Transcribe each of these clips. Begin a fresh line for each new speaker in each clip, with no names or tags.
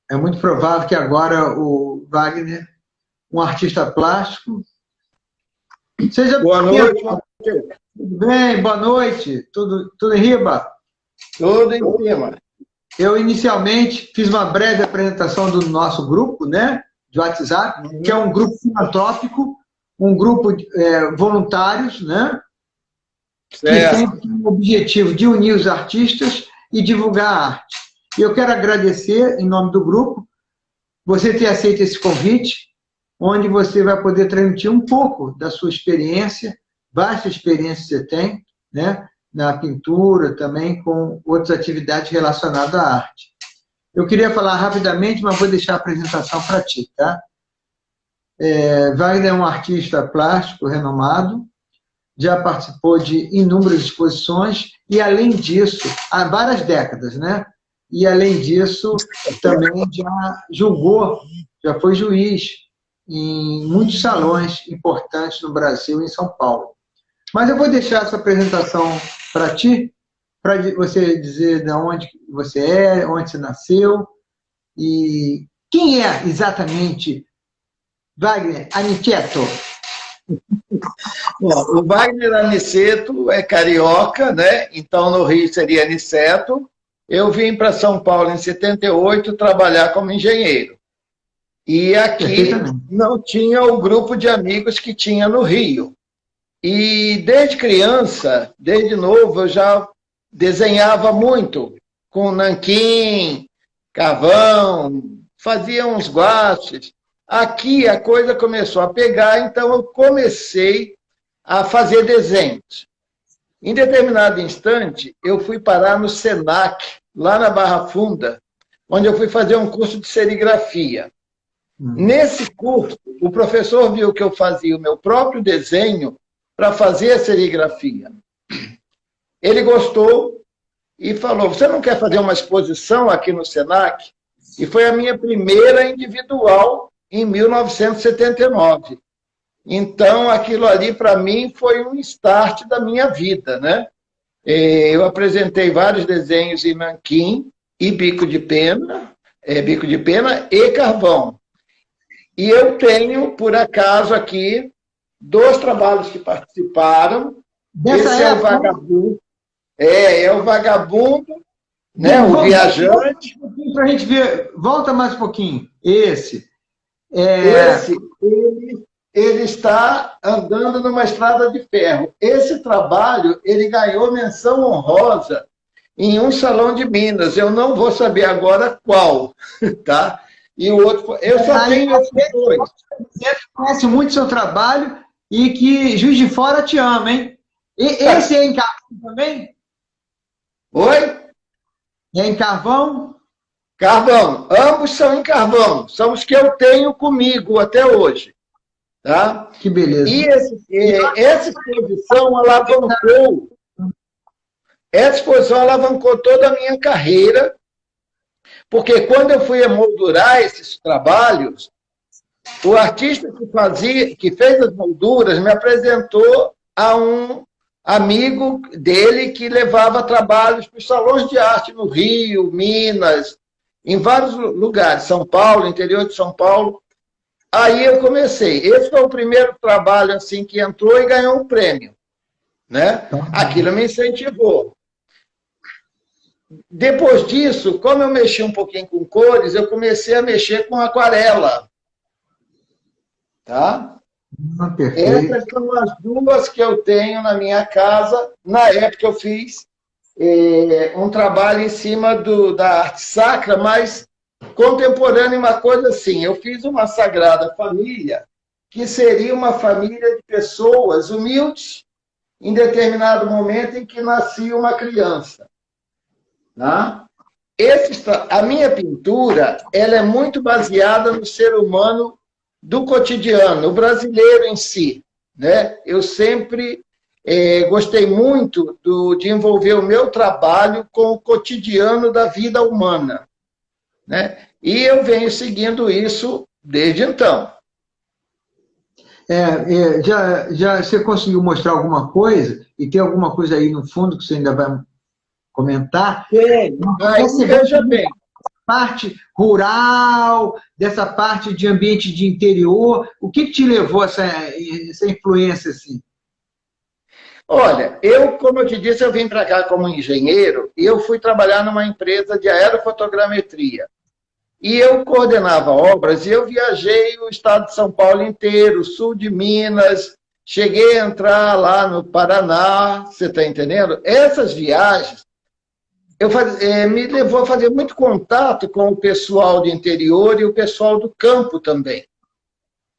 é muito provável que agora o Wagner, um artista plástico... Seja
Boa noite,
tudo bem, boa noite, tudo em riba?
Tudo em cima.
Eu, inicialmente, fiz uma breve apresentação do nosso grupo, né, de WhatsApp, que é um grupo filantrópico, um grupo voluntários, né, que tem o objetivo de unir os artistas e divulgar a arte. E eu quero agradecer, em nome do grupo, você ter aceito esse convite, onde você vai poder transmitir um pouco da sua experiência, vasta experiência que você tem, né, na pintura, também com outras atividades relacionadas à arte. Eu queria falar rapidamente, mas vou deixar a apresentação para ti, tá? Wagner é um artista plástico renomado, já participou de inúmeras exposições, e além disso, há várias décadas, né? E além disso, também já julgou, já foi juiz em muitos salões importantes no Brasil e em São Paulo. Mas eu vou deixar essa apresentação para ti, para você dizer de onde você é, onde você nasceu, e quem é exatamente Wagner Aniceto?
Bom, o Wagner Aniceto é carioca, né? Então no Rio seria Aniceto. Eu vim para São Paulo em 78 trabalhar como engenheiro. E aqui não tinha o grupo de amigos que tinha no Rio. E desde criança, desde novo, eu já desenhava muito, com nanquim, carvão, fazia uns guaches. Aqui a coisa começou a pegar, então eu comecei a fazer desenhos. Em determinado instante, eu fui parar no Senac, lá na Barra Funda, onde eu fui fazer um curso de serigrafia. Nesse curso, o professor viu que eu fazia o meu próprio desenho para fazer a serigrafia. Ele gostou e falou, você não quer fazer uma exposição aqui no Senac? E foi a minha primeira individual em 1979. Então, aquilo ali, para mim, foi um start da minha vida, né? Eu apresentei vários desenhos em nanquim e bico de pena e carvão. E eu tenho, por acaso, aqui, 2 trabalhos que participaram. Esse é o Vagabundo. É o Vagabundo, né? O Viajante.
Para a gente ver, volta mais um pouquinho. Esse,
ele está andando numa estrada de ferro. Esse trabalho, ele ganhou menção honrosa em um salão de Minas. Eu não vou saber agora qual, tá? E o outro, eu só tenho esses 2.
Você conhece muito seu trabalho e que Juiz de Fora te ama, hein? Esse é em carvão também?
Oi?
É em carvão?
Carvão. Ambos são em carvão. São os que eu tenho comigo até hoje. Tá?
Que beleza.
E essa exposição alavancou toda a minha carreira, porque quando eu fui emoldurar esses trabalhos, o artista que fez as molduras me apresentou a um amigo dele que levava trabalhos para os salões de arte no Rio, Minas, em vários lugares, São Paulo, interior de São Paulo. Aí eu comecei. Esse foi o primeiro trabalho assim que entrou e ganhou um prêmio, né? Aquilo me incentivou. Depois disso, como eu mexi um pouquinho com cores, eu comecei a mexer com aquarela. Tá? Essas são as 2 que eu tenho na minha casa. Na época eu fiz um trabalho em cima da arte sacra, mas contemporânea, uma coisa assim. Eu fiz uma Sagrada Família, que seria uma família de pessoas humildes, em determinado momento em que nascia uma criança. Tá? A minha pintura ela é muito baseada no ser humano do cotidiano, o brasileiro em si. Né? Eu sempre gostei muito de envolver o meu trabalho com o cotidiano da vida humana. Né? E eu venho seguindo isso desde então.
Já você conseguiu mostrar alguma coisa? E tem alguma coisa aí no fundo que você ainda vai comentar?
Veja bem.
parte rural, dessa parte de ambiente de interior? O que te levou a essa influência assim?
Olha, como eu te disse, eu vim para cá como engenheiro e eu fui trabalhar numa empresa de aerofotogrametria. E eu coordenava obras e eu viajei o estado de São Paulo inteiro, sul de Minas, cheguei a entrar lá no Paraná, você está entendendo? Essas viagens me levou a fazer muito contato com o pessoal do interior e o pessoal do campo também.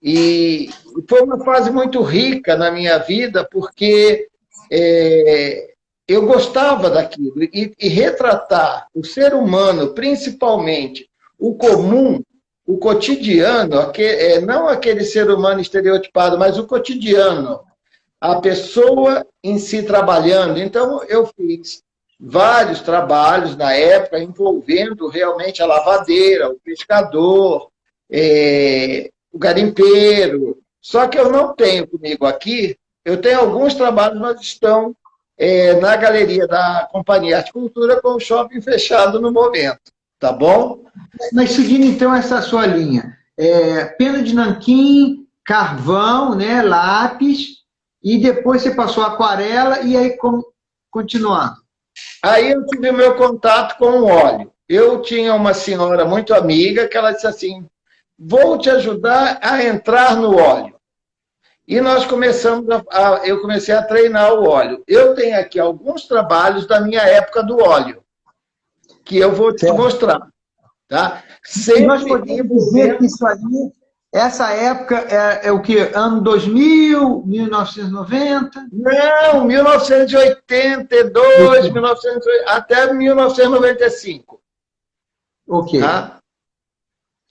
E foi uma fase muito rica na minha vida, porque eu gostava daquilo. E retratar o ser humano, principalmente o comum, o cotidiano, não aquele ser humano estereotipado, mas o cotidiano, a pessoa em si trabalhando. Então, eu fiz vários trabalhos na época envolvendo realmente a lavadeira, o pescador, o garimpeiro. Só que eu não tenho comigo aqui, eu tenho alguns trabalhos, mas estão na galeria da Companhia Arte e Cultura com o shopping fechado no momento, tá bom?
Mas seguindo então essa sua linha, pena de nanquim, carvão, né, lápis, e depois você passou a aquarela, e aí continuando.
Aí eu tive meu contato com o óleo. Eu tinha uma senhora muito amiga que ela disse assim, vou te ajudar a entrar no óleo. E nós eu comecei a treinar o óleo. Eu tenho aqui alguns trabalhos da minha época do óleo, que eu vou te mostrar. Tá?
Sempre nós podemos dizer que isso ali, essa época é o que? Ano 2000, 1990?
Não, 1982, até 1995.
Ok.
Tá?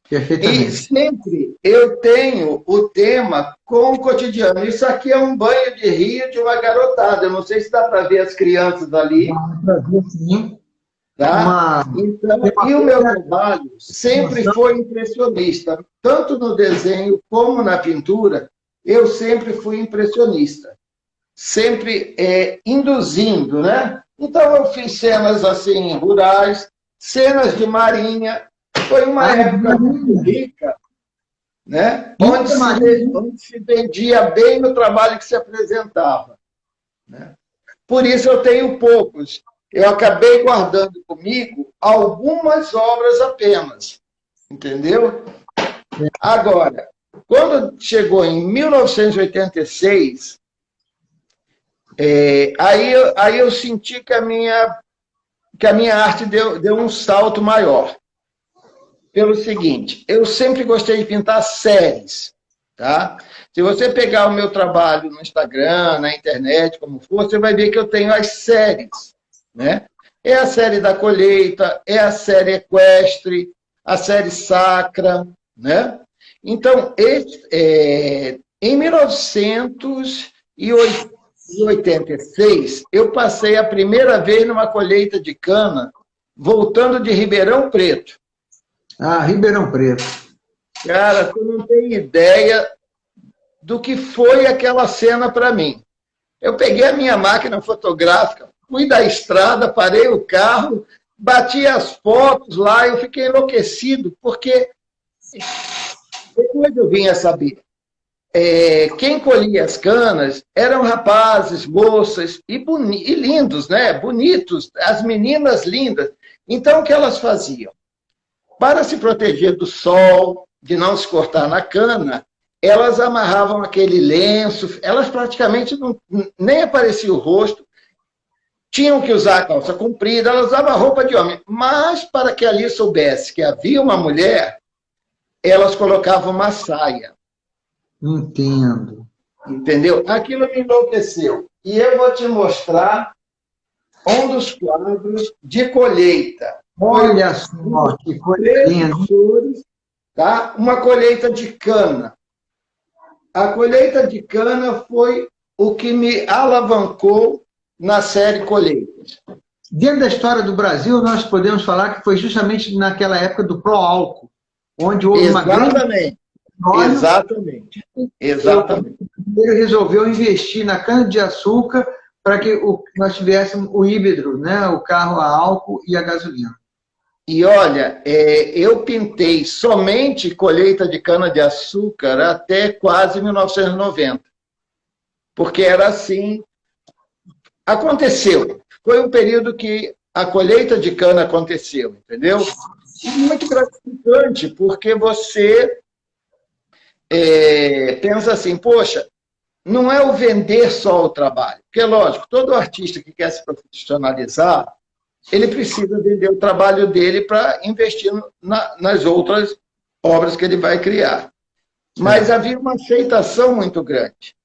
Perfeitamente.
E sempre eu tenho o tema com o cotidiano. Isso aqui é um banho de rio de uma garotada. Eu não sei se dá para ver as crianças ali.
Dá para ver, sim.
Tá? Então, e o meu trabalho sempre foi impressionista. Tanto no desenho como na pintura, eu sempre fui impressionista. Sempre induzindo, né? Então, eu fiz cenas assim, rurais, cenas de marinha. Foi uma época muito rica, né? Onde se vendia bem no trabalho que se apresentava. Né? Por isso eu tenho poucos. Eu acabei guardando comigo algumas obras apenas. Entendeu? Agora, quando chegou em 1986, aí eu senti que a minha arte deu um salto maior. Pelo seguinte, eu sempre gostei de pintar séries. Tá? Se você pegar o meu trabalho no Instagram, na internet, como for, você vai ver que eu tenho as séries. Né? É a série da colheita, é a série equestre, a série sacra. Né? Então, em 1986, eu passei a primeira vez numa colheita de cana, voltando de Ribeirão Preto.
Ah, Ribeirão Preto.
Cara, tu não tem ideia do que foi aquela cena para mim. Eu peguei a minha máquina fotográfica, fui da estrada, parei o carro, bati as fotos lá, eu fiquei enlouquecido, porque depois eu vim a saber. Quem colhia as canas eram rapazes, moças e lindos, né? Bonitos, as meninas lindas. Então, o que elas faziam? Para se proteger do sol, de não se cortar na cana, elas amarravam aquele lenço, elas praticamente nem aparecia o rosto, tinham que usar a calça comprida, elas usavam a roupa de homem. Mas, para que ali soubesse que havia uma mulher, elas colocavam uma saia.
Entendo.
Entendeu? Aquilo me enlouqueceu. E eu vou te mostrar um dos quadros de colheita.
Olha só, que coisa linda.
Tá? Uma colheita de cana. A colheita de cana foi o que me alavancou na série Colheitas.
Dentro da história do Brasil, nós podemos falar que foi justamente naquela época do pró-álcool, onde houve uma grande...
Exatamente.
Ele resolveu investir na
E olha, eu pintei somente colheita de cana-de-açúcar até quase 1990. Porque era assim, aconteceu. Foi um período que a colheita de cana aconteceu, entendeu? E muito gratificante, porque você pensa assim, poxa, não é o vender só o trabalho. Porque, lógico, todo artista que quer se profissionalizar, ele precisa vender o trabalho dele para investir nas outras obras que ele vai criar. Mas havia uma aceitação muito grande.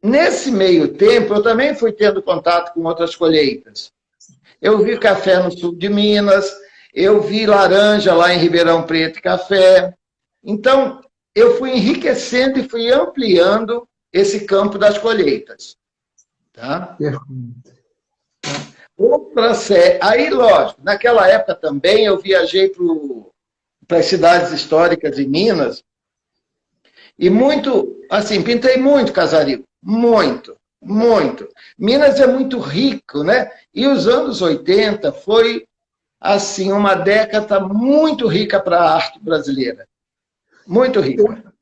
Nesse meio tempo, eu também fui tendo contato com outras colheitas. Eu vi café no sul de Minas, eu vi laranja lá em Ribeirão Preto e café. Então, eu fui enriquecendo e fui ampliando esse campo das colheitas. Tá? Outra série. Aí, lógico, naquela época também eu viajei para as cidades históricas de Minas e muito, assim, pintei muito Casaril. Muito, muito. Minas é muito rico, né? E os anos 80 foi, assim, uma década muito rica para a arte brasileira. Muito rica.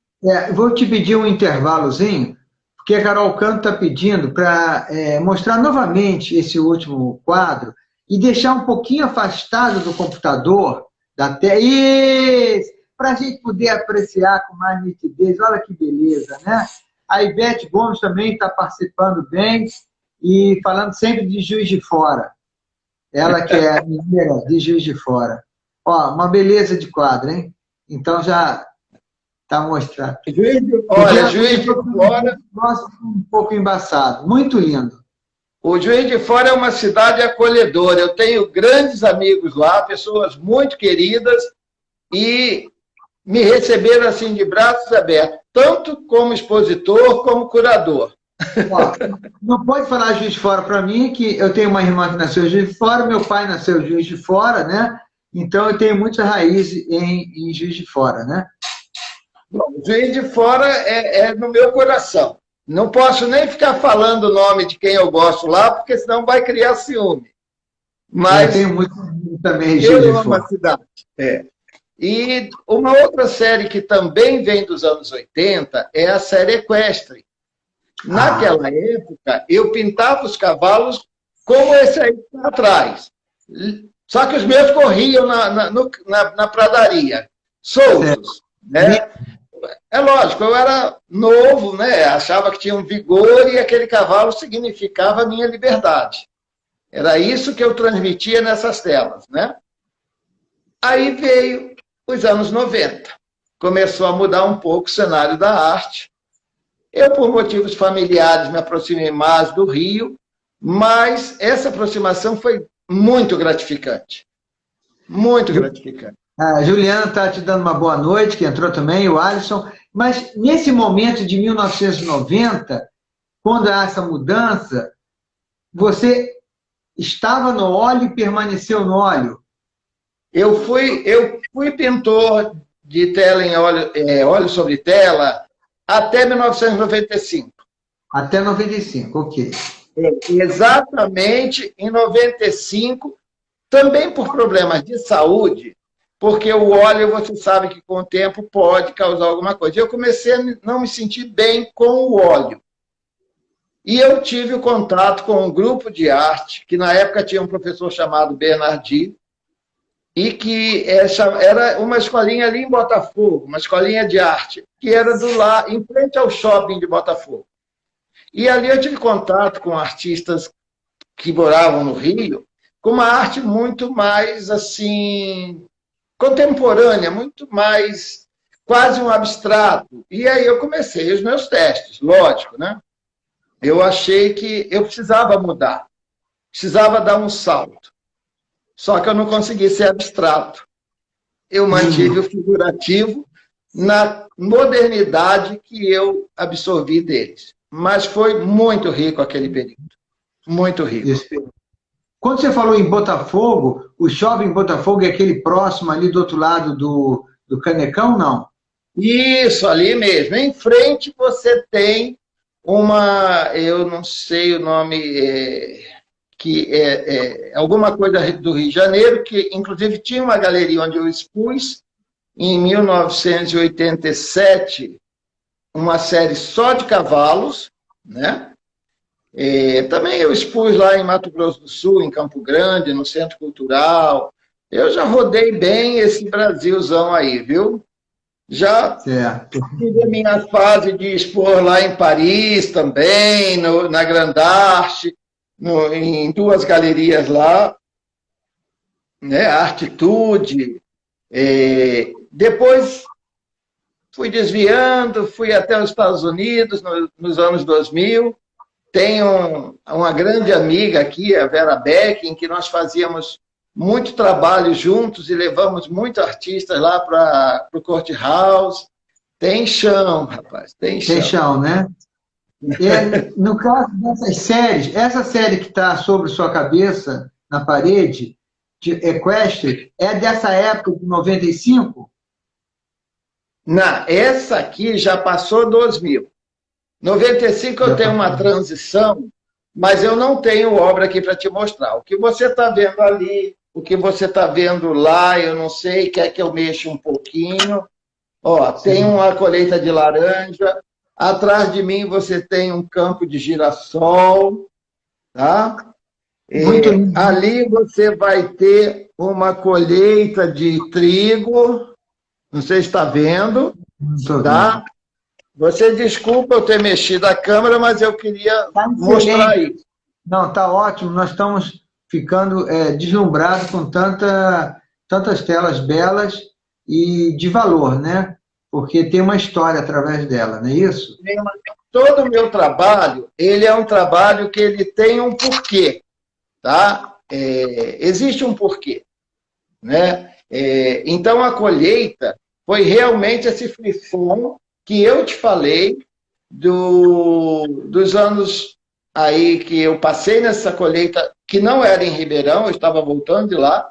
Vou te pedir um intervalozinho, porque a Carol Canto está pedindo para mostrar novamente esse último quadro e deixar um pouquinho afastado do computador, da tela, para a gente poder apreciar com mais nitidez. Olha que beleza, né? A Ivete Gomes também está participando bem e falando sempre de Juiz de Fora. Ela que é mineira de Juiz de Fora. Ó, uma beleza de quadro, hein? Então já está mostrado.
Olha, Juiz de Fora...
Nossa, um pouco embaçado. Muito lindo.
O Juiz de Fora é uma cidade acolhedora. Eu tenho grandes amigos lá, pessoas muito queridas, e me receberam assim de braços abertos, tanto como expositor como curador.
Ó, não pode falar Juiz de Fora para mim, que eu tenho uma irmã que nasceu em Juiz de Fora, meu pai nasceu em Juiz de Fora, né? Então eu tenho muita raiz em Juiz de Fora, né?
Bom, Juiz de Fora é no meu coração. Não posso nem ficar falando o nome de quem eu gosto lá, porque senão vai criar ciúme. Mas
eu tenho muito também Juiz
eu
de
amo
Fora.
a cidade. E uma outra série que também vem dos anos 80 é a série Equestre. Naquela época, eu pintava os cavalos como esse aí que está atrás. Só que os meus corriam na pradaria, soltos. Né? É lógico, eu era novo, né? Achava que tinha um vigor e aquele cavalo significava a minha liberdade. Era isso que eu transmitia nessas telas. Né? Aí veio os anos 90. Começou a mudar um pouco o cenário da arte. Eu, por motivos familiares, me aproximei mais do Rio, mas essa aproximação foi muito gratificante. Muito gratificante.
A Juliana está te dando uma boa noite, que entrou também, o Alisson. Mas nesse momento de 1990, quando há essa mudança, você estava no óleo e permaneceu no óleo?
Eu fui pintor de tela em óleo, óleo sobre tela, até 1995.
Até 95, ok.
Exatamente em 95, também por problemas de saúde, porque o óleo, você sabe que com o tempo pode causar alguma coisa. Eu comecei a não me sentir bem com o óleo. E eu tive o contato com um grupo de arte, que na época tinha um professor chamado Bernardi, e que era uma escolinha ali em Botafogo, uma escolinha de arte, que era em frente ao shopping de Botafogo. E ali eu tive contato com artistas que moravam no Rio, com uma arte muito mais, assim, contemporânea, muito mais, quase um abstrato. E aí eu comecei os meus testes, lógico, né? Eu achei que eu precisava mudar, precisava dar um salto. Só que eu não consegui ser abstrato. Eu mantive o figurativo na modernidade que eu absorvi deles. Mas foi muito rico aquele período. Muito rico.
Quando você falou em Botafogo, o shopping Botafogo é aquele próximo ali do outro lado do Canecão, não?
Isso, ali mesmo. Em frente você tem eu não sei o nome, que é alguma coisa do Rio de Janeiro, que inclusive tinha uma galeria onde eu expus, em 1987, uma série só de cavalos, né? Também eu expus lá em Mato Grosso do Sul, em Campo Grande, no Centro Cultural. Eu já rodei bem esse Brasilzão aí, viu? Já tive a minha fase de expor lá em Paris também, na Grand'Arte, em duas galerias lá, né? Artitude. Depois fui desviando, fui até os Estados Unidos nos anos 2000. Tenho uma grande amiga aqui, a Vera Beck, em que nós fazíamos muito trabalho juntos e levamos muitos artistas lá para o Courthouse. Tem chão, rapaz, tem chão.
Tem chão, né? No caso dessas séries, essa série que está sobre sua cabeça, na parede, de Equestre, é dessa época de 95?
Não, essa aqui já passou 2000. 95 eu tenho uma transição, mas eu não tenho obra aqui para te mostrar. O que você está vendo ali, o que você está vendo lá, eu não sei, quer que eu mexa um pouquinho. Ó, tem uma colheita de laranja. Atrás de mim você tem um campo de girassol, tá? Ali você vai ter uma colheita de trigo. Não sei se está vendo, tá? Você desculpa eu ter mexido a câmera, mas eu queria mostrar isso.
Não, está ótimo. Nós estamos ficando deslumbrados com tantas telas belas e de valor, né? Porque tem uma história através dela, não é isso?
Todo o meu trabalho, ele é um trabalho que ele tem um porquê, tá? Existe um porquê, né? Então, a colheita foi realmente esse frisson que eu te falei dos anos aí que eu passei nessa colheita, que não era em Ribeirão, eu estava voltando de lá,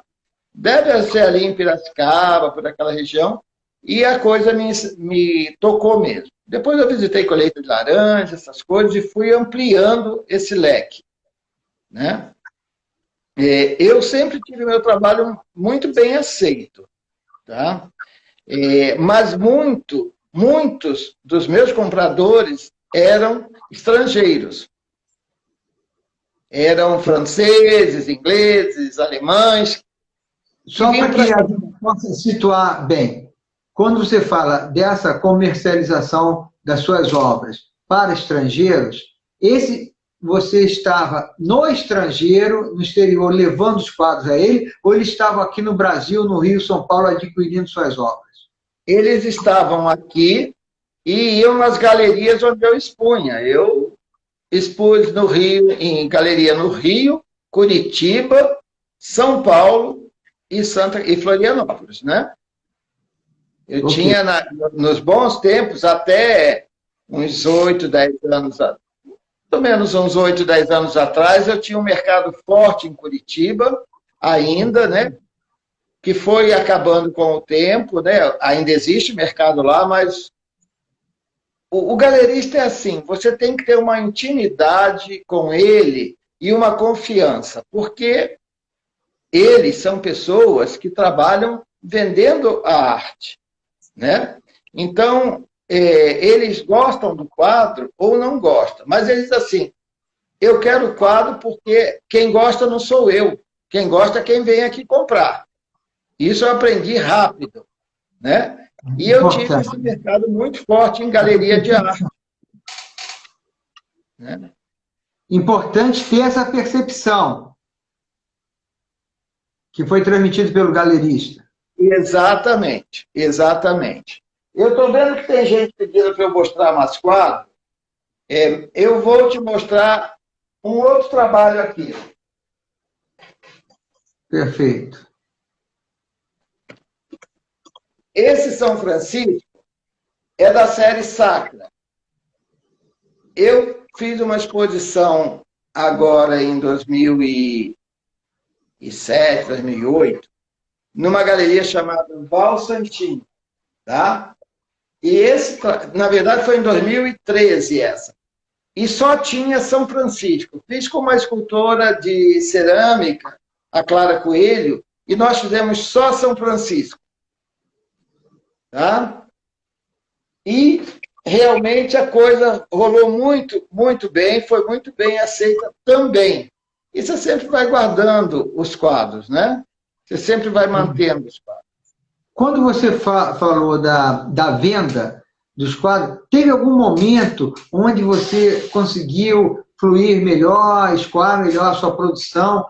deve ser ali em Piracicaba, por aquela região, e a coisa me tocou mesmo. Depois eu visitei colheita de laranja, essas coisas, e fui ampliando esse leque, né? Eu sempre tive meu trabalho muito bem aceito, tá? Mas muitos dos meus compradores eram estrangeiros. Eram franceses, ingleses, alemães.
Só para que a gente possa situar bem, quando você fala dessa comercialização das suas obras para estrangeiros, você estava no estrangeiro, no exterior, levando os quadros a ele, ou ele estava aqui no Brasil, no Rio, São Paulo, adquirindo suas obras?
Eles estavam aqui e iam nas galerias onde eu expunha. Eu expus no Rio, em galeria no Rio, Curitiba, São Paulo e Florianópolis, né? Eu tinha, nos bons tempos, até uns 8, 10 anos, pelo menos uns 8, 10 anos atrás, eu tinha um mercado forte em Curitiba, ainda, né? Que foi acabando com o tempo, né? Ainda existe mercado lá, mas o galerista é assim, você tem que ter uma intimidade com ele e uma confiança, porque eles são pessoas que trabalham vendendo a arte, né? Então, eles gostam do quadro ou não gostam, mas eles assim, eu quero o quadro porque quem gosta não sou eu, quem gosta é quem vem aqui comprar. Isso eu aprendi rápido, né? E eu tive esse mercado muito forte em galeria de arte. Né?
Importante ter essa percepção que foi transmitida pelo galerista.
Exatamente, exatamente. Eu estou vendo que tem gente pedindo para eu mostrar mais quadros. Eu vou te mostrar um outro trabalho aqui.
Perfeito.
Esse São Francisco é da série Sacra. Eu fiz uma exposição agora em 2007, 2008, numa galeria chamada Val Santinho, tá? E esse, na verdade, foi em 2013 essa. e só tinha São Francisco. Fiz com uma escultora de cerâmica, a Clara Coelho, e nós fizemos só São Francisco. Tá? E realmente a coisa rolou muito, muito bem, foi muito bem aceita também. E você sempre vai guardando os quadros, né? Você sempre vai mantendo os quadros.
Quando você falou da venda dos quadros, teve algum momento onde você conseguiu fluir melhor, escoar melhor a sua produção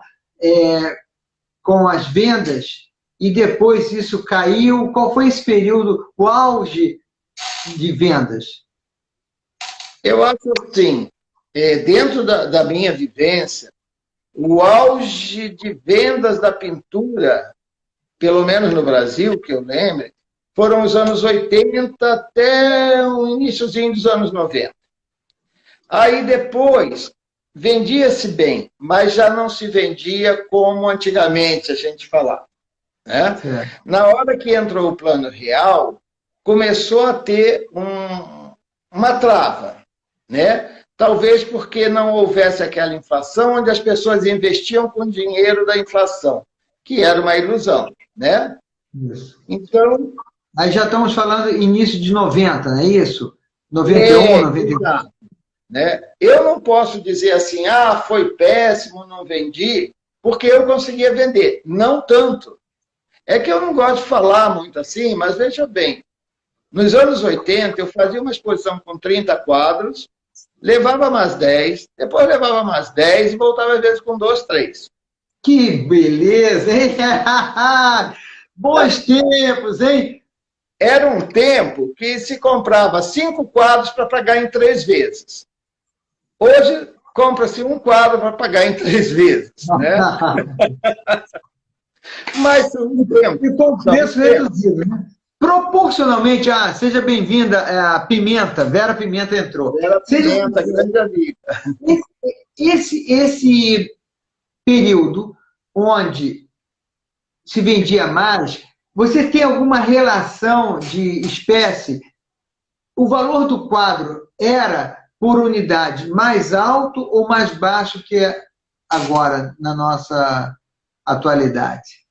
com as vendas e depois isso caiu? Qual foi esse período, o auge de vendas?
Eu acho assim, dentro da minha vivência, o auge de vendas da pintura, pelo menos no Brasil, que eu lembro, foram os anos 80 até o iniciozinho dos anos 90. Aí depois, vendia-se bem, mas já não se vendia como antigamente a gente falava. Né? Na hora que entrou o Plano Real, começou a ter uma trava, né? Talvez porque não houvesse aquela inflação onde as pessoas investiam com o dinheiro da inflação, que era uma ilusão, né?
Isso.
Então...
Aí já estamos falando início de 90, não é isso? 91, 92.
Né? Eu não posso dizer assim, foi péssimo, não vendi, porque eu conseguia vender. Não tanto. É que eu não gosto de falar muito assim, mas veja bem, nos anos 80 eu fazia uma exposição com 30 quadros, levava mais 10, depois levava mais 10 e voltava às vezes com 2, 3.
Que beleza, hein? Bons tempos, hein?
Era um tempo que se comprava 5 quadros para pagar em 3 vezes. Hoje, compra-se um quadro para pagar em 3 vezes. Né? Mas um tempo.
E com preço reduzido, né? Proporcionalmente, seja bem-vinda, a Pimenta, Vera Pimenta entrou.
Vera Pimenta, grande amiga.
Esse período onde se vendia mais, você tem alguma relação de espécie? O valor do quadro era, por unidade, mais alto ou mais baixo que agora, na nossa atualidade?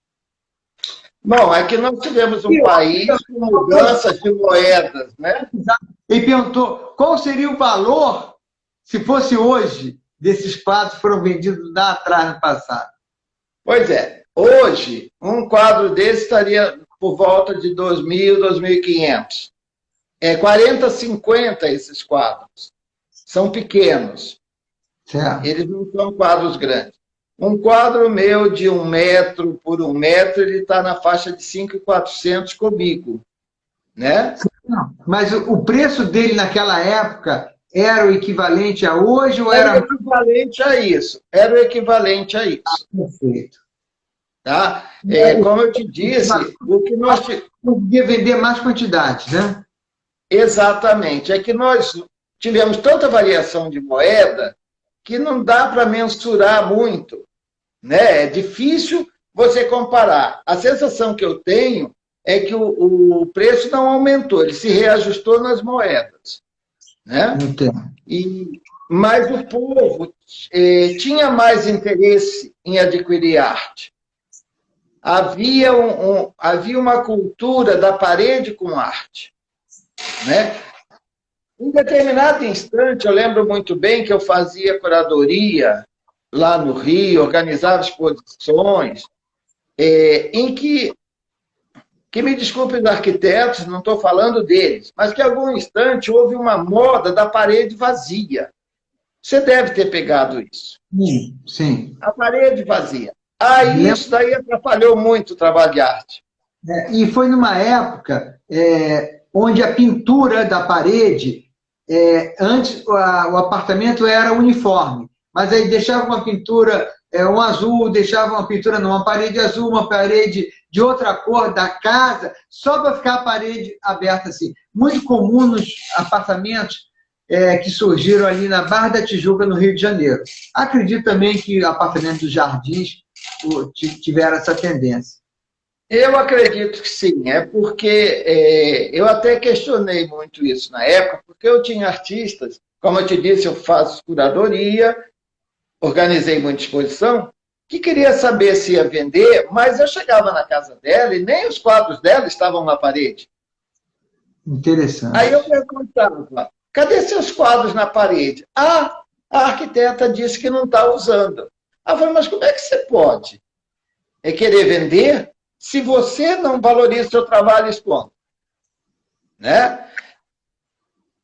Bom, é que nós tivemos um país com mudanças de moedas, né?
Ele perguntou qual seria o valor, se fosse hoje, desses quadros que foram vendidos lá atrás, no passado.
Pois é. Hoje, um quadro desse estaria por volta de 2.000, 2.500. 40, 50 esses quadros. São pequenos.
Certo.
Eles não são quadros grandes. Um quadro meu de 1 metro por 1 metro, ele está na faixa de 5.400 comigo. Né?
Mas o preço dele naquela época era o equivalente a hoje ou era...
Era o equivalente a isso. Era o equivalente a isso.
Perfeito.
Tá? Como eu te disse, o que nós...
Podia vender mais quantidades, né?
Exatamente. É que nós tivemos tanta variação de moeda que não dá para mensurar muito. Né? É difícil você comparar. A sensação que eu tenho é que o preço não aumentou, ele se reajustou nas moedas. Né?
Entendo.
Mas o povo tinha mais interesse em adquirir arte. Havia uma cultura da parede com arte. Né? Em determinado instante, eu lembro muito bem que eu fazia curadoria lá no Rio, organizava exposições, em que me desculpem os arquitetos, não estou falando deles, mas que em algum instante houve uma moda da parede vazia. Você deve ter pegado isso.
Sim.
A parede vazia. Aí isso daí atrapalhou muito o trabalho de arte.
E foi numa época onde a pintura da parede, antes o apartamento era uniforme, mas aí deixava uma pintura, um azul, deixava uma pintura numa parede azul, uma parede de outra cor da casa, só para ficar a parede aberta assim. Muito comum nos apartamentos que surgiram ali na Barra da Tijuca, no Rio de Janeiro. Acredito também que apartamentos dos Jardins tiveram essa tendência.
Eu acredito que sim, porque eu até questionei muito isso na época, porque eu tinha artistas como eu te disse, eu faço curadoria, organizei muita exposição, que queria saber se ia vender, mas eu chegava na casa dela e nem os quadros dela estavam na parede.
Interessante.
Aí eu perguntava, cadê seus quadros na parede? Ah, a arquiteta disse que não está usando. Eu falei, mas como é que você pode querer vender se você não valoriza o seu trabalho expondo? Né?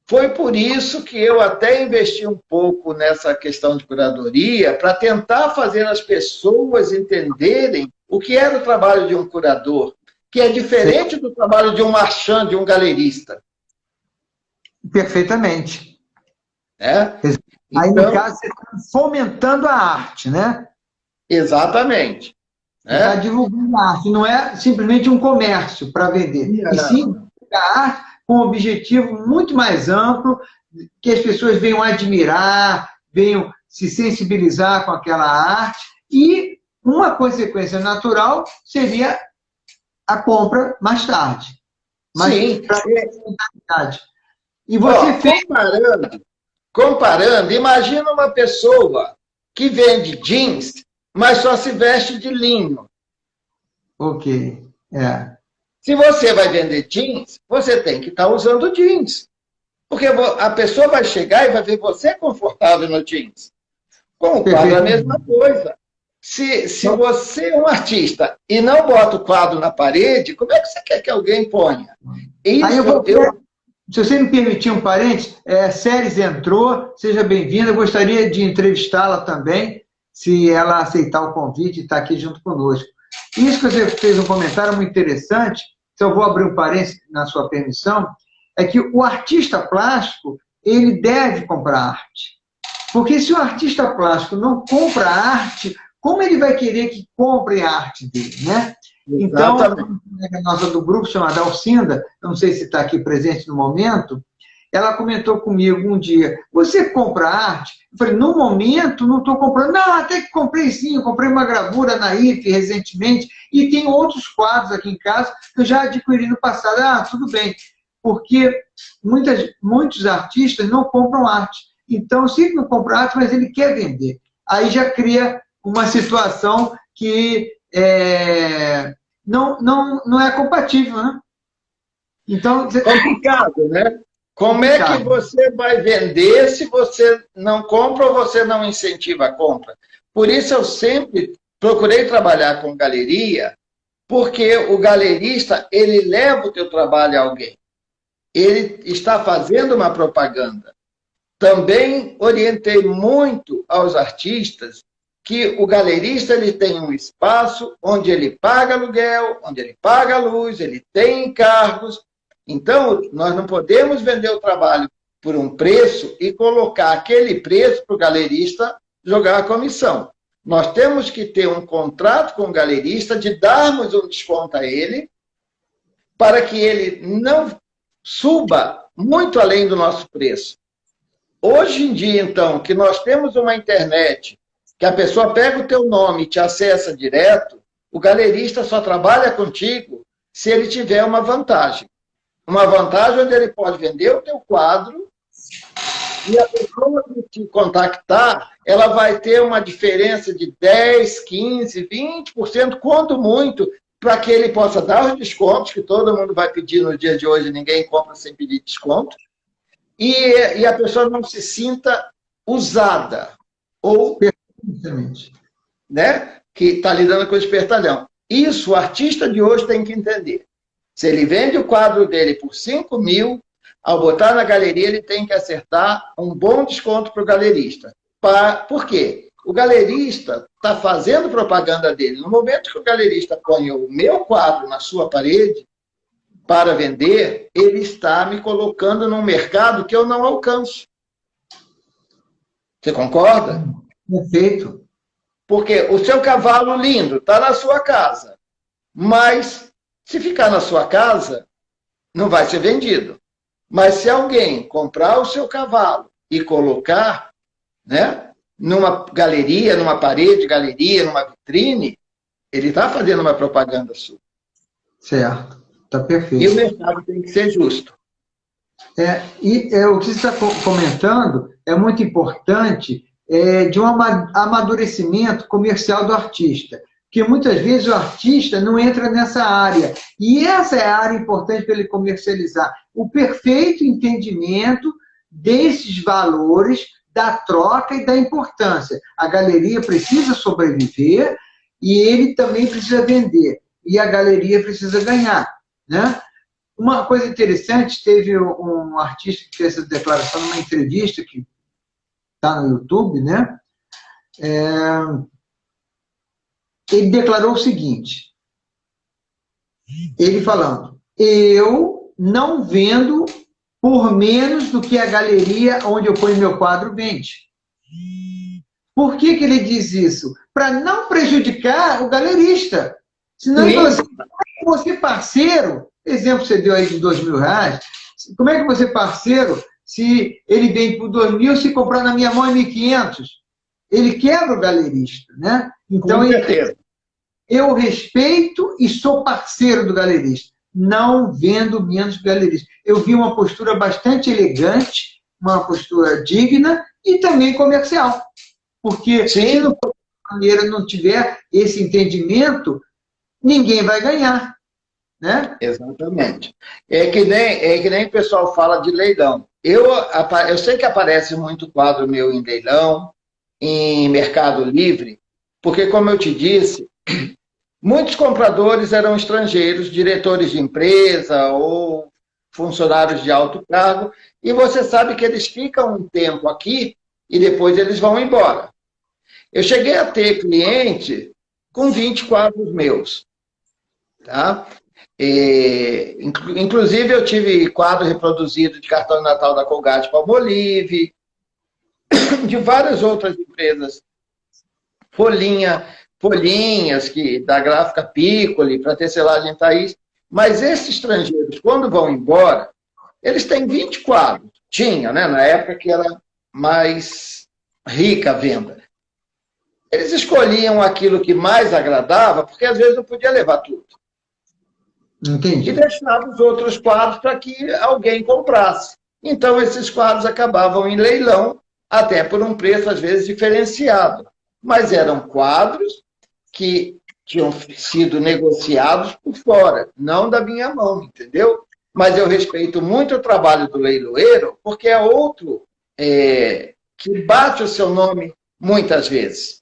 Foi por isso que eu até investi um pouco nessa questão de curadoria, para tentar fazer as pessoas entenderem o que era o trabalho de um curador, que é diferente do trabalho de um marchand, de um galerista.
Perfeitamente.
Né?
Aí, no caso, você está fomentando a arte, né?
Exatamente.
Você está divulgando a arte, não é simplesmente um comércio para vender. E sim, a arte com um objetivo muito mais amplo, que as pessoas venham admirar, venham se sensibilizar com aquela arte, e uma consequência natural seria a compra mais tarde. Mas
sim.
E você fez...
Comparando, imagina uma pessoa que vende jeans, mas só se veste de linho.
Ok,
Se você vai vender jeans, você tem que estar usando jeans. Porque a pessoa vai chegar e vai ver você confortável no jeans. Com o quadro, a mesma coisa. Se você é um artista e não bota o quadro na parede, como é que você quer que alguém ponha? Isso,
aí se você me permitir um parênteses, Séries entrou, seja bem-vinda, eu gostaria de entrevistá-la também, se ela aceitar o convite e estar aqui junto conosco. Isso que você fez um comentário muito interessante, se eu vou abrir um parênteses na sua permissão, é que o artista plástico, ele deve comprar arte. Porque se o artista plástico não compra arte, como ele vai querer que compre a arte dele, né? Então, a nossa do grupo, chamada Alcinda, não sei se está aqui presente no momento, ela comentou comigo um dia, você compra arte? Eu falei, no momento não estou comprando. Não, até que comprei sim, eu comprei uma gravura na IFE recentemente, e tem outros quadros aqui em casa que eu já adquiri no passado. Ah, tudo bem, porque muitos artistas não compram arte. Então, se ele não compra arte, mas ele quer vender. Aí já cria uma situação que não é compatível, né? Então,
complicado, né? Como é que você vai vender se você não compra ou você não incentiva a compra? Por isso eu sempre procurei trabalhar com galeria, porque o galerista, ele leva o teu trabalho a alguém. Ele está fazendo uma propaganda. Também orientei muito aos artistas que o galerista ele tem um espaço onde ele paga aluguel, onde ele paga luz, ele tem encargos. Então, nós não podemos vender o trabalho por um preço e colocar aquele preço para o galerista jogar a comissão. Nós temos que ter um contrato com o galerista de darmos um desconto a ele para que ele não suba muito além do nosso preço. Hoje em dia, então, que nós temos uma internet, que a pessoa pega o teu nome e te acessa direto, o galerista só trabalha contigo se ele tiver uma vantagem. Uma vantagem onde ele pode vender o teu quadro e a pessoa que te contactar, ela vai ter uma diferença de 10, 15, 20%, quanto muito, para que ele possa dar os descontos, que todo mundo vai pedir no dia de hoje, ninguém compra sem pedir desconto, e a pessoa não se sinta usada, ou né, que está lidando com o espertalhão. Isso o artista de hoje tem que entender. Se ele vende o quadro dele por 5 mil, ao botar na galeria, ele tem que acertar um bom desconto para o galerista. Por quê? O galerista está fazendo propaganda dele. No momento que o galerista põe o meu quadro na sua parede para vender, ele está me colocando num mercado que eu não alcanço. Você concorda?
Perfeito.
Porque o seu cavalo lindo está na sua casa, mas se ficar na sua casa, não vai ser vendido. Mas se alguém comprar o seu cavalo e colocar, né, numa galeria, numa parede, galeria, numa vitrine, ele está fazendo uma propaganda sua.
Certo, está perfeito.
E o mercado tem que ser justo.
O que você está comentando é muito importante, de um amadurecimento comercial do artista. Porque muitas vezes o artista não entra nessa área. E essa é a área importante para ele comercializar. O perfeito entendimento desses valores, da troca e da importância. A galeria precisa sobreviver e ele também precisa vender. E a galeria precisa ganhar, né? Uma coisa interessante, teve um artista que fez essa declaração numa entrevista que está no YouTube, né? Ele declarou o seguinte, ele falando, eu não vendo por menos do que a galeria onde eu ponho meu quadro vende. Por que ele diz isso? Para não prejudicar o galerista. Senão ele fala assim, você parceiro, exemplo que você deu aí de R$2.000, como é que você parceiro, se ele vende por 2.000, se comprar na minha mão é 1.500? Ele quebra o galerista, né? Então, eu respeito e sou parceiro do galerista. Não vendo menos do galerista. Eu vi uma postura bastante elegante, uma postura digna e também comercial. Porque se não maneira não tiver esse entendimento, ninguém vai ganhar, né?
Exatamente. É que nem o pessoal fala de leilão. Eu sei que aparece muito quadro meu em leilão, em Mercado Livre, porque, como eu te disse, muitos compradores eram estrangeiros, diretores de empresa ou funcionários de alto cargo, e você sabe que eles ficam um tempo aqui e depois eles vão embora. Eu cheguei a ter cliente com 20 quadros meus. Tá? Inclusive, eu tive quadro reproduzido de cartão de Natal da Colgate-Palmolive, de várias outras empresas. Folhinhas da gráfica Piccoli, para tecelagem Thaís. Mas esses estrangeiros, quando vão embora, eles têm 20 quadros. Tinha, né? Na época que era mais rica a venda. Eles escolhiam aquilo que mais agradava, porque às vezes não podia levar tudo.
Entendi.
E deixavam os outros quadros para que alguém comprasse. Então, esses quadros acabavam em leilão, até por um preço, às vezes, diferenciado. Mas eram quadros que tinham sido negociados por fora, não da minha mão, entendeu? Mas eu respeito muito o trabalho do leiloeiro, porque é outro que bate o seu nome muitas vezes.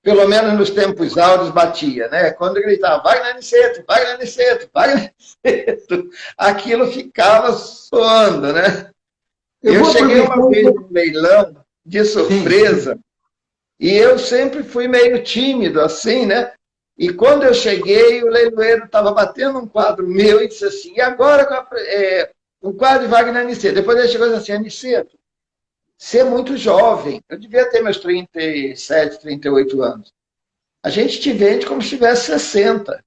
Pelo menos nos tempos áureos batia, né? Quando gritava, Wagner Aniceto, Wagner Aniceto, Wagner Aniceto, aquilo ficava soando, né? Eu cheguei uma vez no leilão, de surpresa, e eu sempre fui meio tímido, assim, né? E quando eu cheguei, o leiloeiro estava batendo um quadro meu e disse assim, e agora um quadro de Wagner Aniceto. Depois ele chegou e disse assim, Aniceto, você é muito jovem, eu devia ter meus 37, 38 anos. A gente te vende como se tivesse 60.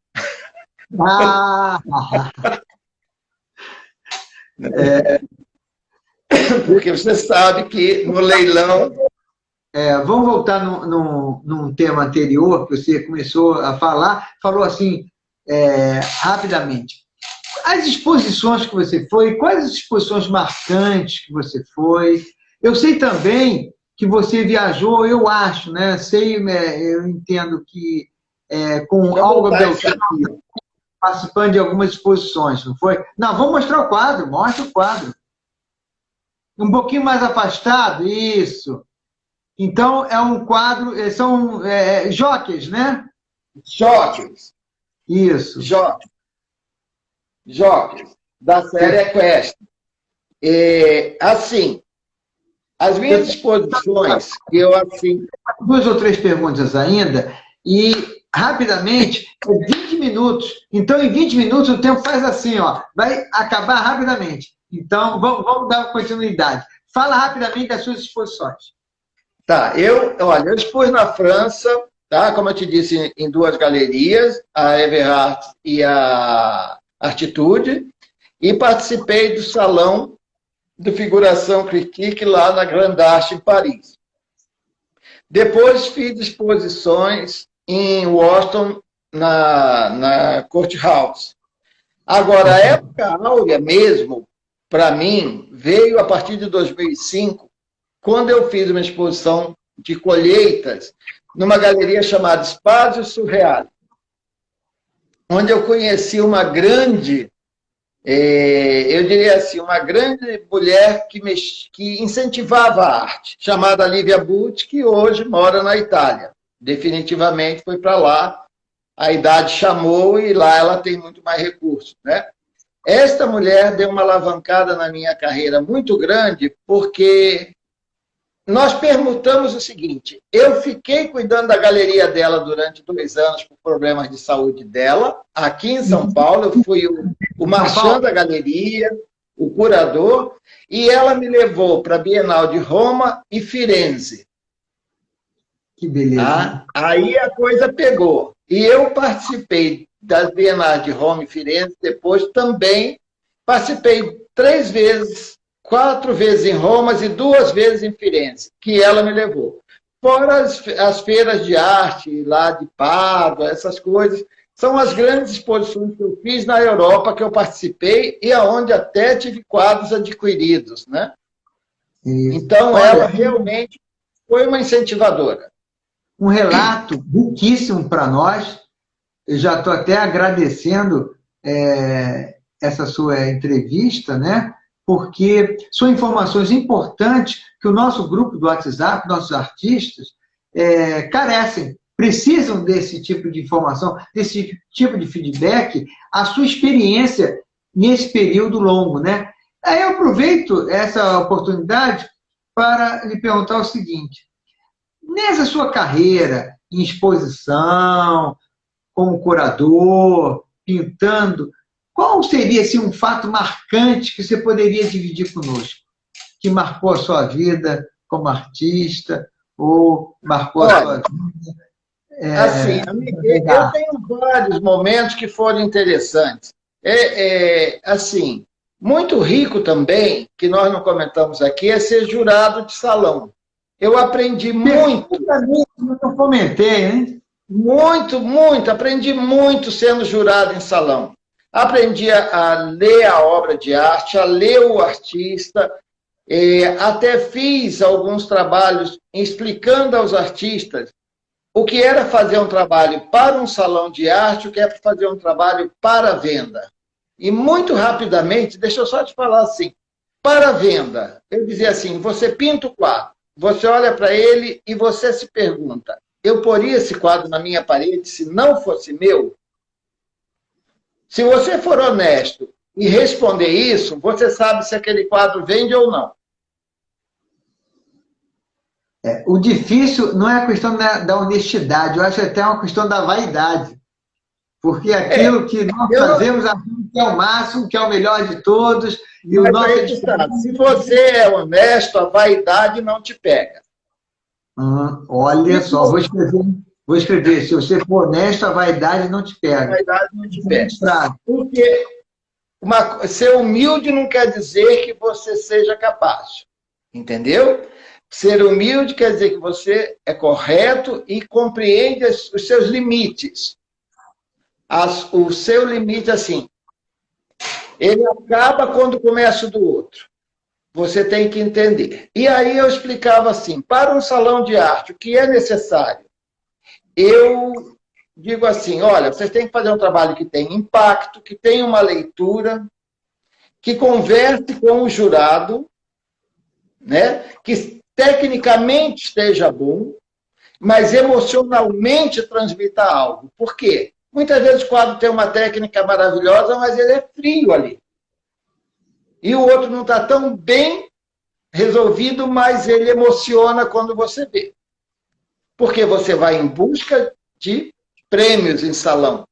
Porque você sabe que no leilão...
vamos voltar num tema anterior, que você começou a falar, falou assim, rapidamente. As exposições que você foi, quais as exposições marcantes que você foi? Eu sei também que você viajou, eu acho, né? Eu entendo que com Olga Beltrão, participando de algumas exposições, não foi? Não, vamos mostrar o quadro, mostra o quadro. Um pouquinho mais afastado, isso. Então, é um quadro, são jockeys, né?
Jockeys.
Isso.
Jockeys, da série Equestre. Assim, as minhas exposições, eu assim...
2 ou 3 perguntas ainda, e rapidamente, 20 minutos. Então, em 20 minutos, o tempo faz assim, ó, vai acabar rapidamente. Então, vamos dar continuidade. Fala rapidamente das suas exposições.
Tá, eu expus na França, tá? Como eu te disse, em 2 galerias, a Everart e a Artitude, e participei do salão de figuração critique lá na Grande Arte, em Paris. Depois fiz exposições em Washington, na Court House. Agora, a época áurea mesmo, para mim, veio a partir de 2005, quando eu fiz uma exposição de colheitas numa galeria chamada Espaço Surreal, onde eu conheci uma grande, eu diria assim, uma grande mulher que incentivava a arte, chamada Lívia Butti, que hoje mora na Itália. Definitivamente foi para lá, a idade chamou e lá ela tem muito mais recursos, né? Esta mulher deu uma alavancada na minha carreira muito grande, porque nós permutamos o seguinte: eu fiquei cuidando da galeria dela durante 2 anos por problemas de saúde dela, aqui em São Paulo. Eu fui o marchand da galeria, o curador, e ela me levou para a Bienal de Roma e Firenze.
Que beleza.
Aí a coisa pegou. E eu participei das Bienais de Roma e Firenze, depois também participei 3 vezes, 4 vezes em Roma e 2 vezes em Firenze, que ela me levou. Fora as feiras de arte, lá de Pádua, essas coisas, são as grandes exposições que eu fiz na Europa, que eu participei, e aonde até tive quadros adquiridos, né? Então, ela realmente foi uma incentivadora.
Um relato riquíssimo para nós. Eu já estou até agradecendo essa sua entrevista, né? Porque são informações importantes que o nosso grupo do WhatsApp, nossos artistas, carecem, precisam desse tipo de informação, desse tipo de feedback, a sua experiência nesse período longo, né? Aí eu aproveito essa oportunidade para lhe perguntar o seguinte: nessa sua carreira em exposição, como curador, pintando, qual seria assim, um fato marcante que você poderia dividir conosco, que marcou a sua vida como artista, ou marcou a sua vida?
Assim, eu tenho vários momentos que foram interessantes. Assim, muito rico também, que nós não comentamos aqui, é ser jurado de salão. Eu aprendi muito.
Eu comentei, hein?
Muito, aprendi muito sendo jurado em salão. Aprendi a ler a obra de arte, a ler o artista, até fiz alguns trabalhos explicando aos artistas o que era fazer um trabalho para um salão de arte, o que era fazer um trabalho para venda. E muito rapidamente, deixa eu só te falar assim, para venda, eu dizia assim: você pinta o quadro, você olha para ele e você se pergunta: eu poria esse quadro na minha parede se não fosse meu? Se você for honesto e responder isso, você sabe se aquele quadro vende ou não.
O difícil não é a questão da honestidade, eu acho até uma questão da vaidade. Porque aquilo que nós fazemos, que é o máximo, que é o melhor de todos. E o nosso
se você é honesto, a vaidade não te pega.
Olha só, vou escrever: se você for honesto, a vaidade não te pega.
A vaidade não te pega. Porque ser humilde não quer dizer que você seja capaz. Entendeu? Ser humilde quer dizer que você é correto e compreende os seus limites. O seu limite, assim, ele acaba quando começa o do outro. Você tem que entender. E aí eu explicava assim: para um salão de arte, o que é necessário? Eu digo assim: olha, vocês têm que fazer um trabalho que tenha impacto, que tenha uma leitura, que converse com o jurado, né? Que tecnicamente esteja bom, mas emocionalmente transmita algo. Por quê? Muitas vezes o quadro tem uma técnica maravilhosa, mas ele é frio ali. E o outro não está tão bem resolvido, mas ele emociona quando você vê. Porque você vai em busca de prêmios em salão.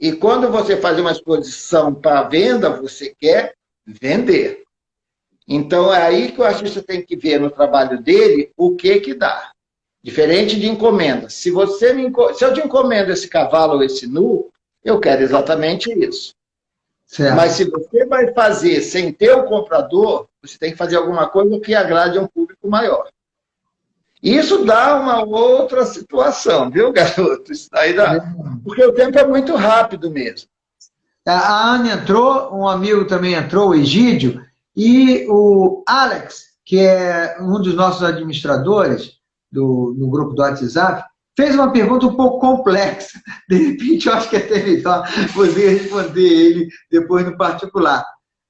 E quando você faz uma exposição para venda, você quer vender. Então é aí que o artista tem que ver no trabalho dele o que dá. Diferente de encomenda. Se eu te encomendo esse cavalo ou esse nu, eu quero exatamente isso. Certo. Mas se você vai fazer sem ter o comprador, você tem que fazer alguma coisa que agrade a um público maior. Isso dá uma outra situação, viu, garoto? Isso daí dá... Porque o tempo é muito rápido mesmo.
A Ana entrou, um amigo também entrou, o Egídio, e o Alex, que é um dos nossos administradores no grupo do WhatsApp, fez uma pergunta um pouco complexa. De repente, eu acho que é até melhor você responder ele depois no particular.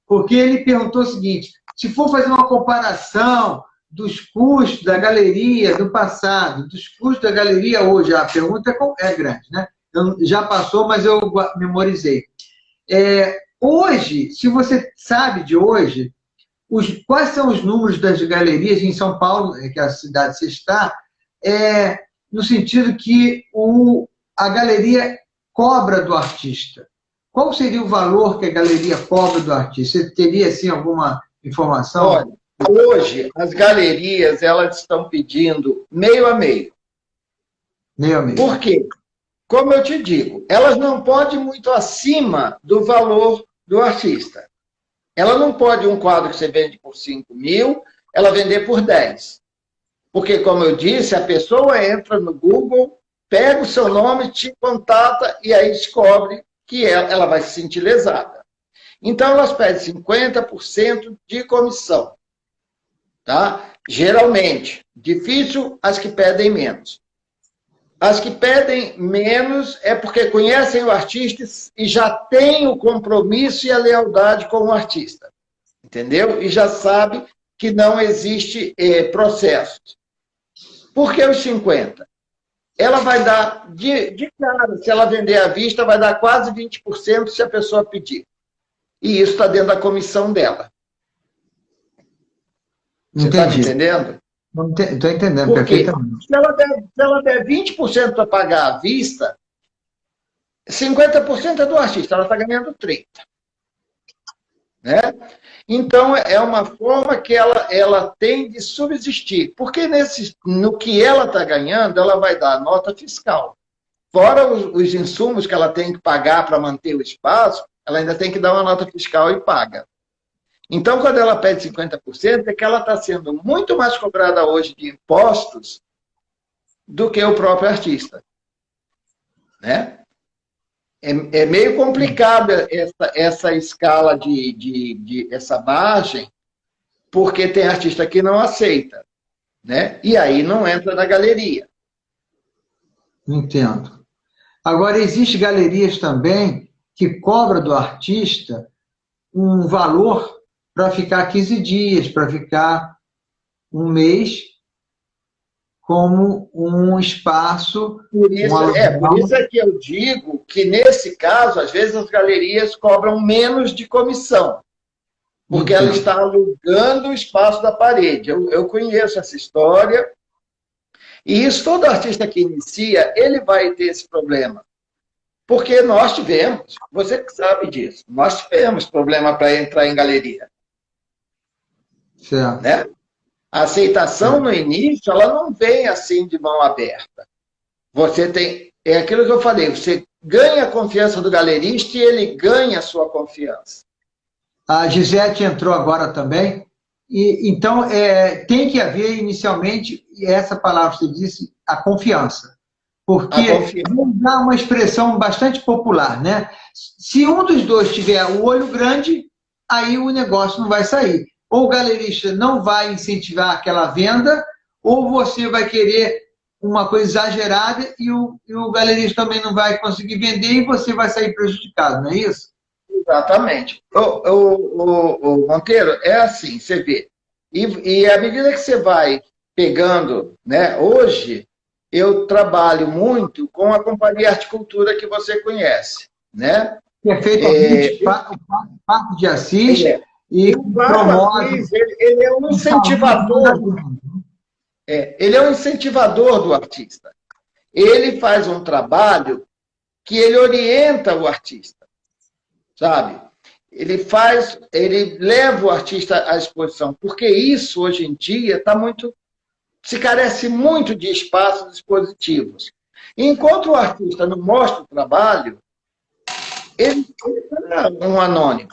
Porque ele perguntou o seguinte: se for fazer uma comparação dos custos da galeria do passado, dos custos da galeria hoje, a pergunta é grande, né? Já passou, mas eu memorizei. Hoje, se você sabe de hoje, quais são os números das galerias em São Paulo, que é a cidade que você está, no sentido que a galeria cobra do artista. Qual seria o valor que a galeria cobra do artista? Você teria, assim, alguma informação?
Olha, hoje, as galerias, elas estão pedindo meio a meio.
Meio a meio.
Por quê? Como eu te digo, elas não podem ir muito acima do valor do artista. Ela não pode, um quadro que você vende por 5 mil, ela vender por 10. Porque, como eu disse, a pessoa entra no Google, pega o seu nome, te contata e aí descobre que ela vai se sentir lesada. Então, elas pedem 50% de comissão. Tá? Geralmente. Difícil as que pedem menos. As que pedem menos é porque conhecem o artista e já têm o compromisso e a lealdade com o artista. Entendeu? E já sabe que não existe processo. Por que os 50%? Ela vai dar, de cara, se ela vender à vista, vai dar quase 20% se a pessoa pedir. E isso está dentro da comissão dela. Você está me entendendo?
Estou entendendo
Porque
perfeitamente.
se ela der 20% para pagar à vista, 50% é do artista, ela está ganhando 30%. Né? Então, é uma forma que ela tem de subsistir. Porque no que ela está ganhando, ela vai dar nota fiscal. Fora os insumos que ela tem que pagar para manter o espaço, ela ainda tem que dar uma nota fiscal e paga. Então, quando ela pede 50%, é que ela está sendo muito mais cobrada hoje de impostos do que o próprio artista. Né? É meio complicado essa escala essa margem, porque tem artista que não aceita. Né? E aí não entra na galeria.
Entendo. Agora, existem galerias também que cobram do artista um valor para ficar 15 dias, para ficar um mês, como um espaço...
Por isso é que eu digo que, nesse caso, às vezes as galerias cobram menos de comissão, porque ela está alugando o espaço da parede. Eu conheço essa história, e isso, todo artista que inicia, ele vai ter esse problema. Porque nós tivemos, você que sabe disso, nós tivemos problema para entrar em galeria.
Certo.
Né? A aceitação no início, ela não vem assim de mão aberta. Você tem, é aquilo que eu falei, você ganha a confiança do galerista e ele ganha a sua confiança.
A Gisete entrou agora também. Então, tem que haver inicialmente, essa palavra que você disse, a confiança. Porque vamos dar uma expressão bastante popular, né? Se um dos dois tiver o olho grande, aí o negócio não vai sair. Ou o galerista não vai incentivar aquela venda, ou você vai querer uma coisa exagerada e o galerista também não vai conseguir vender e você vai sair prejudicado, não é isso?
Exatamente. O Monteiro, é assim, você vê. E à medida que você vai pegando, né? Hoje, eu trabalho muito com a Companhia Arte Cultura que você conhece, né?
Que é feito o Parque de Assis e promove...
Ele é um incentivador. Ele é um incentivador do artista. Ele faz um trabalho que ele orienta o artista, sabe? Ele leva o artista à exposição, porque isso, hoje em dia, se carece muito de espaços expositivos. Enquanto o artista não mostra o trabalho, ele é um anônimo.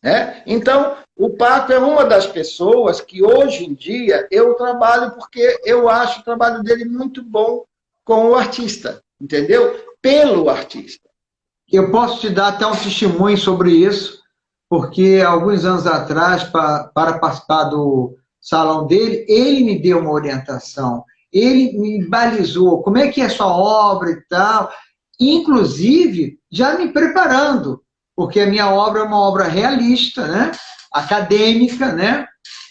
Né? Então, o Paco é uma das pessoas que, hoje em dia, eu trabalho porque eu acho o trabalho dele muito bom com o artista, entendeu? Pelo artista.
Eu posso te dar até um testemunho sobre isso, porque alguns anos atrás, para participar do salão dele, ele me deu uma orientação, ele me balizou, como é que é a sua obra e tal, inclusive já me preparando, porque a minha obra é uma obra realista, né? Acadêmica, né?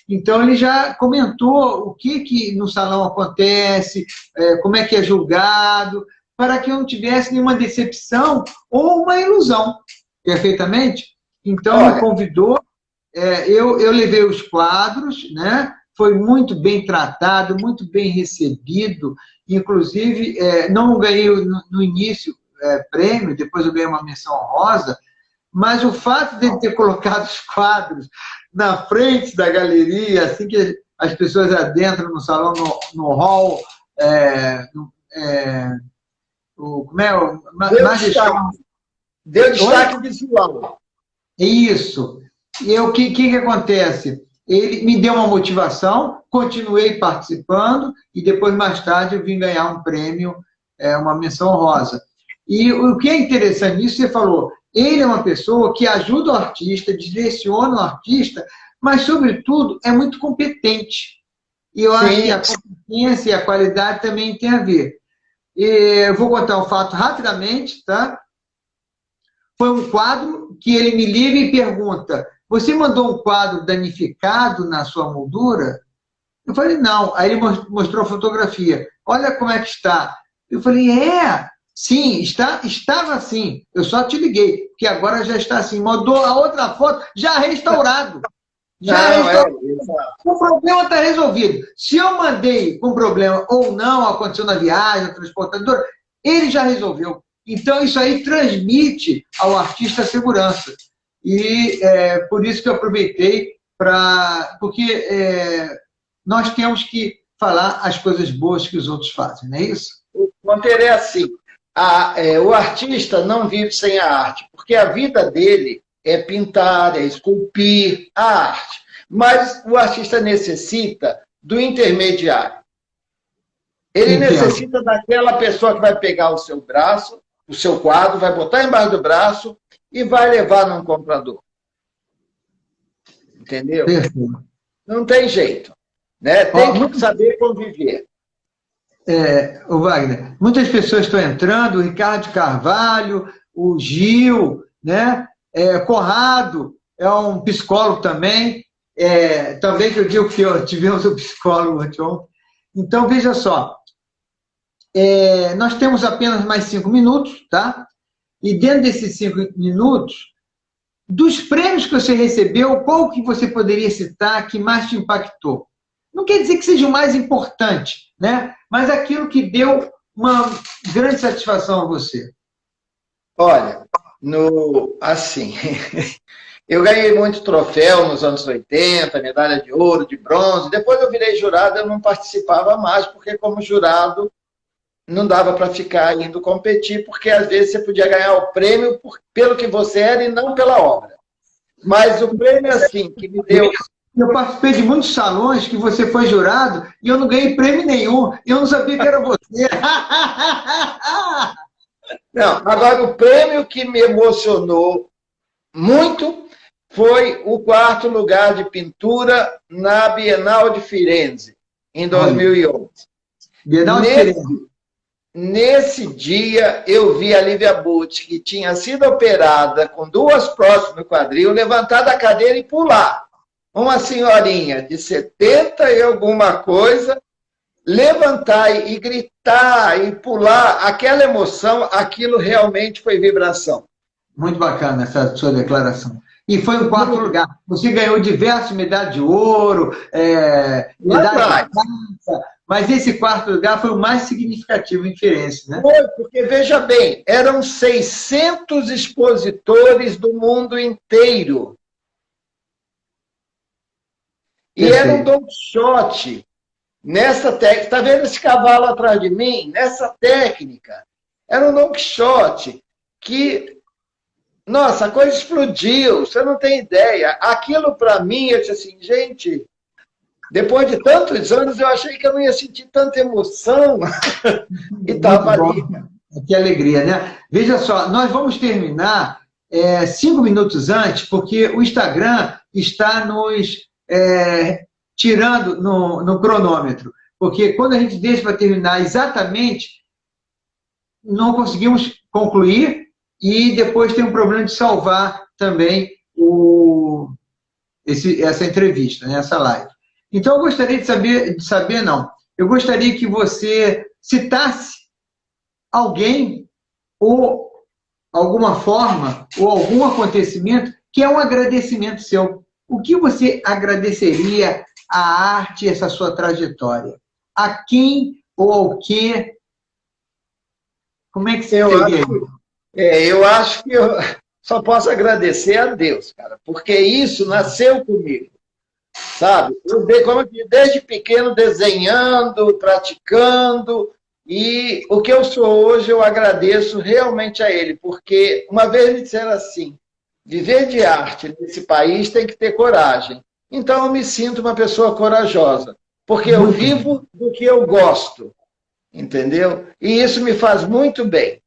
Então ele já comentou o que no salão acontece, como é que é julgado, para que eu não tivesse nenhuma decepção ou uma ilusão, perfeitamente. Então me convidou, eu levei os quadros, né? Foi muito bem tratado, muito bem recebido, inclusive não ganhei no início prêmio, depois eu ganhei uma menção honrosa, mas o fato de ele ter colocado os quadros na frente da galeria, assim que as pessoas adentram no salão, no hall, como é?
Deu destaque visual.
Isso. E o que acontece? Ele me deu uma motivação, continuei participando, e depois, mais tarde, eu vim ganhar um prêmio, uma menção honrosa. E o que é interessante nisso, você falou, ele é uma pessoa que ajuda o artista, direciona o artista, mas, sobretudo, é muito competente. E eu acho que a competência e a qualidade também tem a ver. Eu vou contar um fato rapidamente, tá? Foi um quadro que ele me liga e pergunta, você mandou um quadro danificado na sua moldura? Eu falei, não. Aí ele mostrou a fotografia. Olha como é que está. Eu falei, sim, estava assim. Eu só te liguei, porque agora já está assim. Mandou a outra foto, já restaurado. O problema está resolvido. Se eu mandei com problema ou não, aconteceu na viagem, na transportadora, ele já resolveu. Então, isso aí transmite ao artista a segurança. E por isso que eu aproveitei porque nós temos que falar as coisas boas que os outros fazem, não é isso?
Monteiro, é assim, o artista não vive sem a arte, porque a vida dele é pintar, é esculpir a arte. Mas o artista necessita do intermediário. Ele necessita daquela pessoa que vai pegar o seu braço, o seu quadro, vai botar embaixo do braço e vai levar num comprador. Entendeu?
Perfeito.
Não tem jeito. Né? Tem que saber conviver.
O Wagner, muitas pessoas estão entrando, o Ricardo de Carvalho, o Gil, né? Conrado é um psicólogo também, também que eu digo que tivemos um psicólogo anteontem. Então, veja só, nós temos apenas mais 5 minutos, tá? E dentro desses 5 minutos, dos prêmios que você recebeu, qual que você poderia citar que mais te impactou? Não quer dizer que seja o mais importante, né? Mas aquilo que deu uma grande satisfação a você.
Olha, assim, eu ganhei muito troféu nos anos 80, medalha de ouro, de bronze. Depois eu virei jurado, eu não participava mais, porque como jurado não dava para ficar indo competir, porque às vezes você podia ganhar o prêmio pelo que você era e não pela obra. Mas o prêmio, assim, que me deu...
Eu participei de muitos salões que você foi jurado e eu não ganhei prêmio nenhum. E eu não sabia que era você.
Não, agora o prêmio que me emocionou muito foi o 4º lugar de pintura na Bienal de Firenze, em 2011.
Bienal de Firenze.
Nesse dia, eu vi a Lívia Butti, que tinha sido operada com 2 próteses no quadril, levantar da cadeira e pular. Uma senhorinha de 70 e alguma coisa, levantar e gritar e pular, aquela emoção, aquilo realmente foi vibração.
Muito bacana essa sua declaração. E foi o 4º lugar. Você ganhou diversas medalhas de ouro, medalhas de prata, mas esse 4º lugar foi o mais significativo em Firenze, né?
Foi, porque, veja bem, eram 600 expositores do mundo inteiro. E era um Don Quixote nessa técnica. Está vendo esse cavalo atrás de mim? Nessa técnica. Era um Don Quixote que... Nossa, a coisa explodiu, você não tem ideia. Aquilo, para mim, eu disse assim, gente, depois de tantos anos, eu achei que eu não ia sentir tanta emoção. E estava ali.
Que alegria, né? Veja só, nós vamos terminar 5 minutos antes, porque o Instagram está nos tirando no cronômetro. Porque quando a gente deixa para terminar exatamente, não conseguimos concluir e depois tem um problema de salvar também essa entrevista, né, essa live. Então, eu gostaria eu gostaria que você citasse alguém ou alguma forma ou algum acontecimento que é um agradecimento seu. O que você agradeceria à arte, essa sua trajetória? A quem ou ao quê? Como é que você seria?
Eu acho que eu só posso agradecer a Deus, cara, porque isso nasceu comigo, sabe? Desde pequeno desenhando, praticando, e o que eu sou hoje eu agradeço realmente a Ele, porque uma vez me disseram assim, viver de arte nesse país tem que ter coragem. Então eu me sinto uma pessoa corajosa, porque eu vivo do que eu gosto, entendeu? E isso me faz muito bem.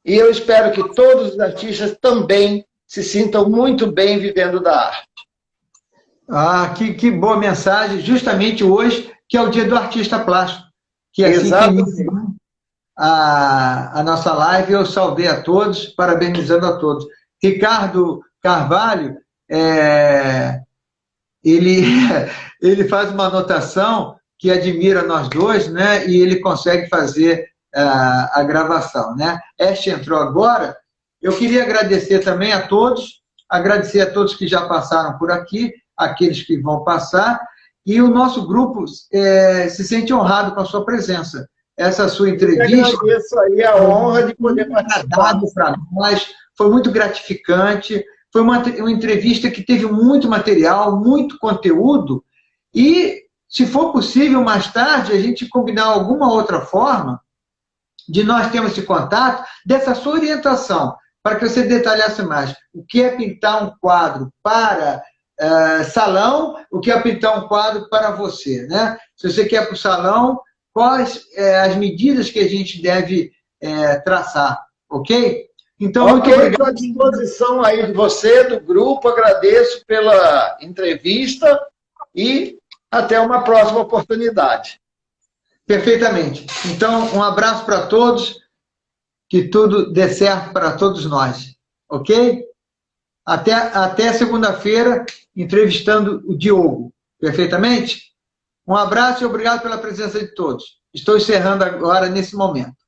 E eu espero que todos os artistas também se sintam muito bem vivendo da arte.
Ah, que boa mensagem, justamente hoje, que é o dia do artista plástico. Que assim que a nossa live, eu saudei a todos, parabenizando a todos. Ricardo Carvalho, ele faz uma anotação que admira nós dois, né? E ele consegue fazer a gravação, né? Este entrou agora. Eu queria agradecer também a todos, agradecer a todos que já passaram por aqui, aqueles que vão passar, e o nosso grupo se sente honrado com a sua presença. Essa sua entrevista...
Eu agradeço aí a honra de poder participar.
Para nós, foi muito gratificante, foi uma entrevista que teve muito material, muito conteúdo, e, se for possível, mais tarde, a gente combinar alguma outra forma de nós termos esse contato, dessa sua orientação, para que você detalhasse mais o que é pintar um quadro para salão, o que é pintar um quadro para você, né? Se você quer para o salão, quais as medidas que a gente deve traçar, ok? Então, muito obrigado.
Estou à disposição aí de você, do grupo, agradeço pela entrevista e até uma próxima oportunidade.
Perfeitamente. Então, um abraço para todos, que tudo dê certo para todos nós, ok? Até segunda-feira, entrevistando o Diogo. Perfeitamente? Um abraço e obrigado pela presença de todos. Estou encerrando agora, nesse momento.